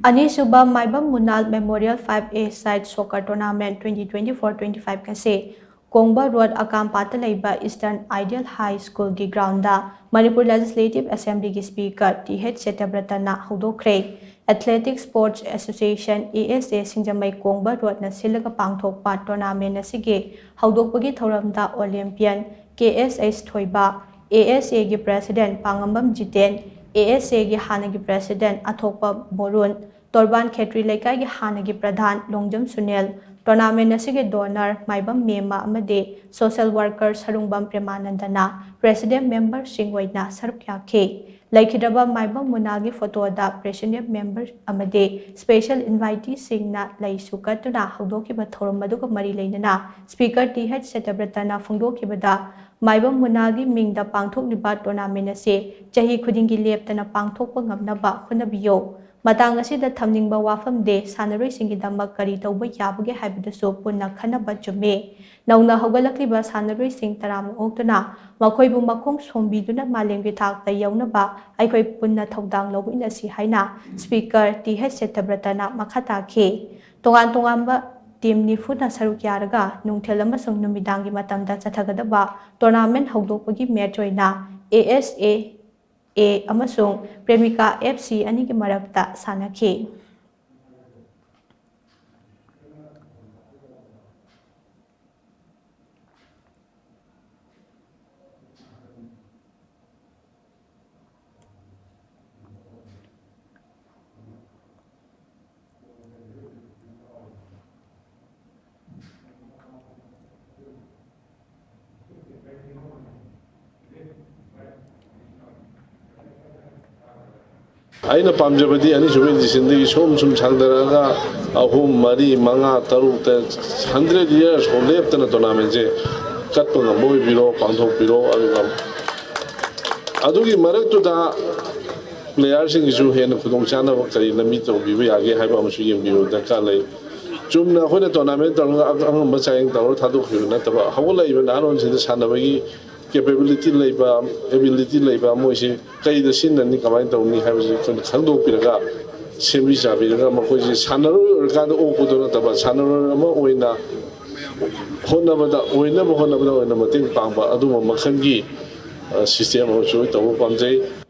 Ani Suba Maibam Munal Memorial 5A Side Soccer Tournament 2024-25 kasi Kongba Road Akampat leiba Eastern Ideal High School gi ground da Manipur Legislative Assembly gi Speaker Satyabrata na Houdokkhre Athletic Sports Association ASA Singjamai Kongba Road na silaga pangthokpa tournament asigi Houdokpagi thoramda Olympian KSH Thoiba ASA gi President Pangambam Jiten ASA gi Hanagi President Athokpa Borun Torban Khetri Laikai gi Hanagi Pradhan Longjam Sunel tournament asige donor Maibam Mema amade social worker Sarungbam Premanandana president member Singwaina Sarpyakhe Laikhidaba Maibam Munal gi photo da president member amade special invitee singna lai sukatuna Houdokhiba thoram maduga mari leinana speaker Satyabrata na phongdokhibada Maibam Munal gi mingda pangthokliba tournament ase chahi khudingi leptana pangthokpa ngamnaba hunabiyo Matang asida thamningba wafam de sanaroi singidamak kari tauba yabage haibadasu punna khanaba chume nauna hogalakliba sanaroi sing taram oktuna makhoibu makhong sombiduna malenggi thakta yaunaba aikoi punna thodang lobina si haina speaker Satyabrata na makhata khe tongan team ni funa saruk yaraga nungthel amasung numidangi matamda chathagadaba tournament hawdokpagi match oina ASA amasung Premika FC anigi marakta sanakhi Aina pamjabadi ani sumi disindi som sangdaraga ahum mari manga taruk 100 years of left na tournament je katpanga moi biro pangthok biro adugi maraktu da players sing isu hen khudong chana kari nami to bibu yage haiba amasu yem biro da ka lai chumna khone tournament tarunga ang masayang tarur thaduk hirna taba hawla iben aron sin sanabagi capability leiba ability leiba moise kai da sin ni kamai tawni habji khangdok piraga sembi sabiraga makoji sanaru organda okudo taba sanaru ama oina honabada oina mating pangba aduma makhangi system also tawu pamjai